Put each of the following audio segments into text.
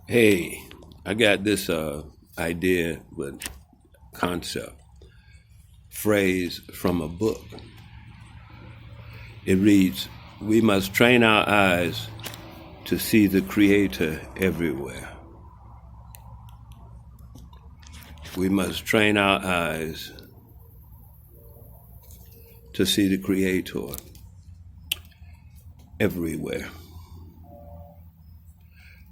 Hey, I got this idea with concept, phrase from a book. It reads, "We must train our eyes to see the Creator everywhere." We must train our eyes to see the Creator everywhere.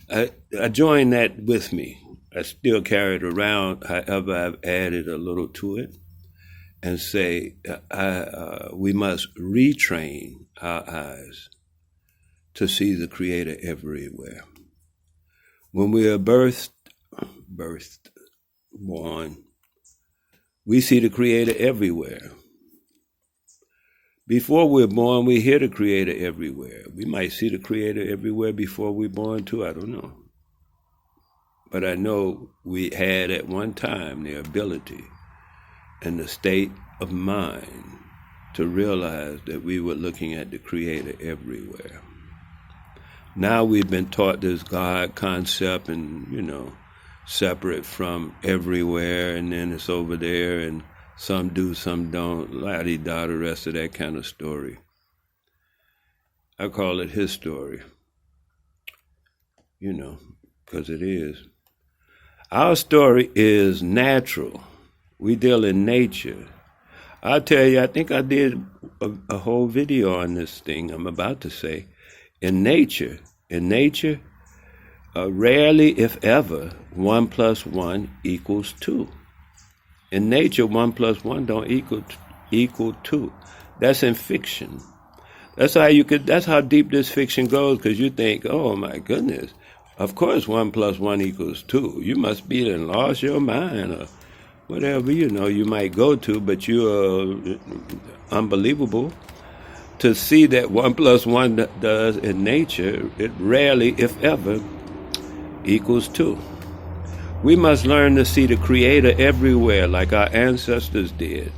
I join that with me. I still carry it around, however, I've added a little to it and say we must retrain our eyes to see the Creator everywhere. When we are born, we see the Creator everywhere. Before we're born, we hear the Creator everywhere. We might see the Creator everywhere before we're born too, I don't know. But I know we had at one time the ability and the state of mind to realize that we were looking at the Creator everywhere. Now we've been taught this God concept and, separate from everywhere, and then it's over there, and some do, some don't, la-di-da, the rest of that kind of story. I call it his story, because it is. Our story is natural. We deal in nature. I'll tell you, I think I did a whole video on this thing I'm about to say. In nature, rarely, if ever, 1 + 1 = 2. In nature, 1 + 1 don't equal 2. That's in fiction. That's how deep this fiction goes, because you think, oh my goodness, of course 1 + 1 = 2. You must be and lost your mind or whatever, you might go to, but you're unbelievable. To see that 1 + 1 does in nature, it rarely, if ever, equals 2. We must learn to see the Creator everywhere like our ancestors did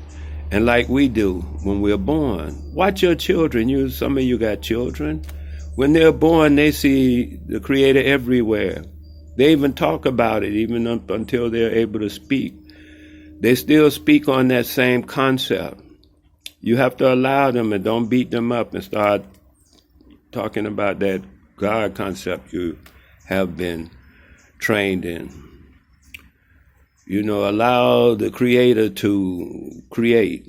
and like we do when we're born. Watch your children. Some of you got children. When they're born, they see the Creator everywhere. They even talk about it even up until they're able to speak. They still speak on that same concept. You have to allow them and don't beat them up and start talking about that God concept you have been trained in. Allow the Creator to create.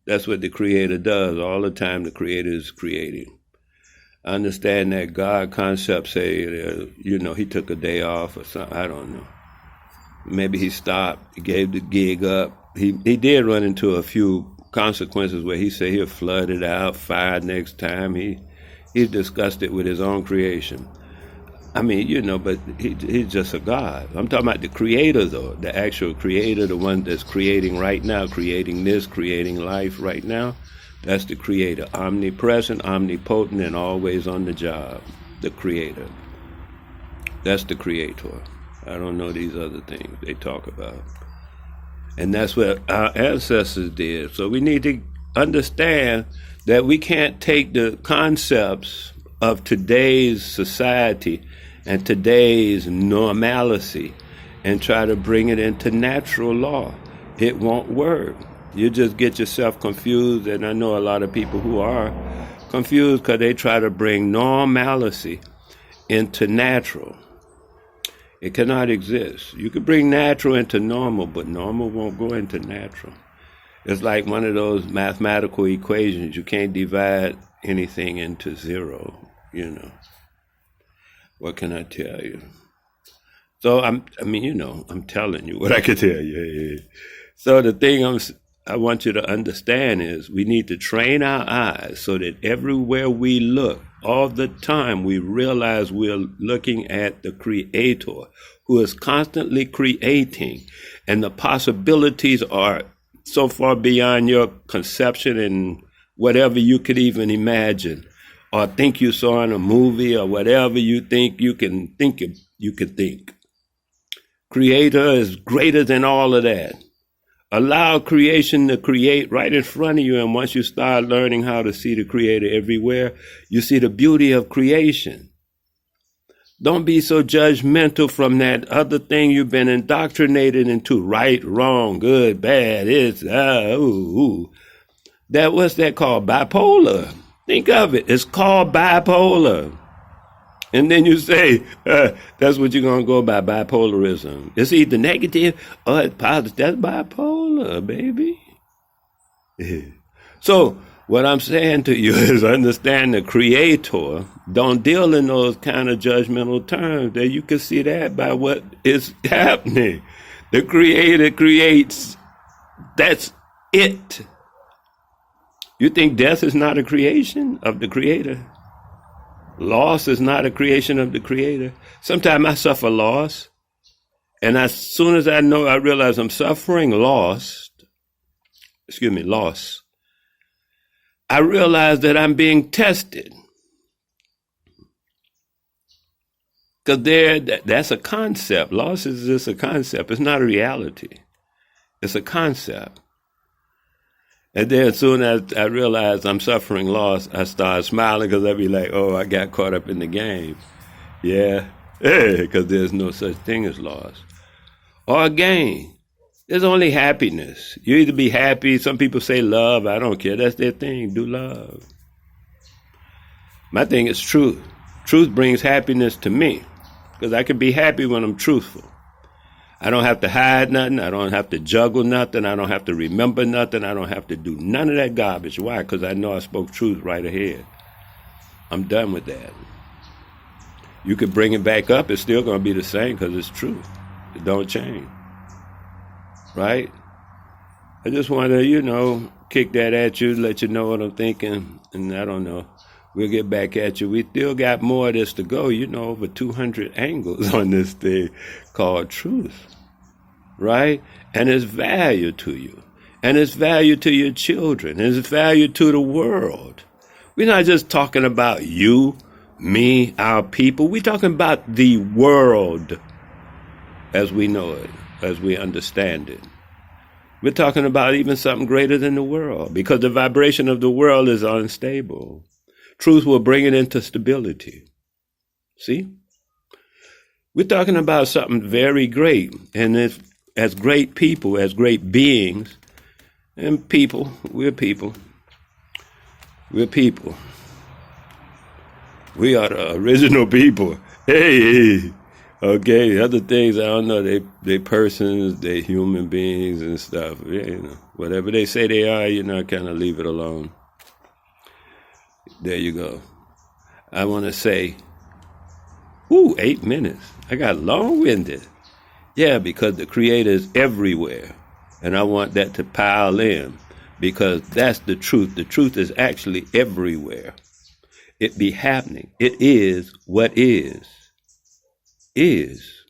That's what the Creator does. All the time the Creator is creating. I understand that God concept say, he took a day off or something. I don't know. Maybe he stopped. He gave the gig up. He did run into a few consequences where he said he'll flood it out, fired next time. He's discussed it with his own creation. I mean, but he's just a God. I'm talking about the Creator, though, the actual Creator, the one that's creating right now, creating this, creating life right now. That's the Creator, omnipresent, omnipotent, and always on the job, the Creator. That's the Creator. I don't know these other things they talk about. And that's what our ancestors did. So we need to understand that we can't take the concepts of today's society and today's normalcy and try to bring it into natural law. It won't work. You just get yourself confused, and I know a lot of people who are confused because they try to bring normalcy into natural. It cannot exist. You could bring natural into normal, but normal won't go into natural. It's like one of those mathematical equations. You can't divide anything into zero, What can I tell you? So I'm telling you what I can tell you. So the thing I want you to understand is we need to train our eyes so that everywhere we look, all the time, we realize we're looking at the Creator who is constantly creating, and the possibilities are so far beyond your conception and whatever you could even imagine or think you saw in a movie or whatever you think you can think. Creator is greater than all of that. Allow creation to create right in front of you, and once you start learning how to see the Creator everywhere, you see the beauty of creation. Don't be so judgmental from that other thing you've been indoctrinated into. Right, wrong, good, bad, it's, ooh. What's that called? Bipolar. Think of it. It's called bipolar. And then you say, that's what you're going to go by, bipolarism. It's either negative or it's positive. That's bipolar, baby. So what I'm saying to you is understand the creator. Don't deal in those kind of judgmental terms. That you can see that by what is happening. The creator creates. That's it. You think death is not a creation of the creator? Loss is not a creation of the creator. Sometimes I suffer loss. And as soon as I realize I'm suffering loss, I realize that I'm being tested. Because that's a concept. Loss is just a concept. It's not a reality. It's a concept. And then as soon as I realize I'm suffering loss, I start smiling because I be like, oh, I got caught up in the game. Yeah, because there's no such thing as loss. Or gain. There's only happiness. You either be happy, some people say love, I don't care. That's their thing, do love. My thing is truth. Truth brings happiness to me because I can be happy when I'm truthful. I don't have to hide nothing. I don't have to juggle nothing. I don't have to remember nothing. I don't have to do none of that garbage. Why? Because I know I spoke truth right ahead. I'm done with that. You could bring it back up. It's still going to be the same because it's truth. It don't change. Right? I just want to, kick that at you, let you know what I'm thinking. And I don't know. We'll get back at you. We still got more of this to go, over 200 angles on this thing called truth, right? And it's value to you. And it's value to your children. And it's value to the world. We're not just talking about you, me, our people. We're talking about the world as we know it, as we understand it. We're talking about even something greater than the world because the vibration of the world is unstable. Truth will bring it into stability. See? We're talking about something very great. And as great people, as great beings, and people, we're people. We're people. We are the original people. Hey, okay, other things, I don't know, they persons, they human beings and stuff. Yeah, whatever they say they are, kind of leave it alone. There you go. I want to say, 8 minutes. I got long-winded. Yeah, because the Creator is everywhere. And I want that to pile in because that's the truth. The truth is actually everywhere. It be happening. It is what is. Is.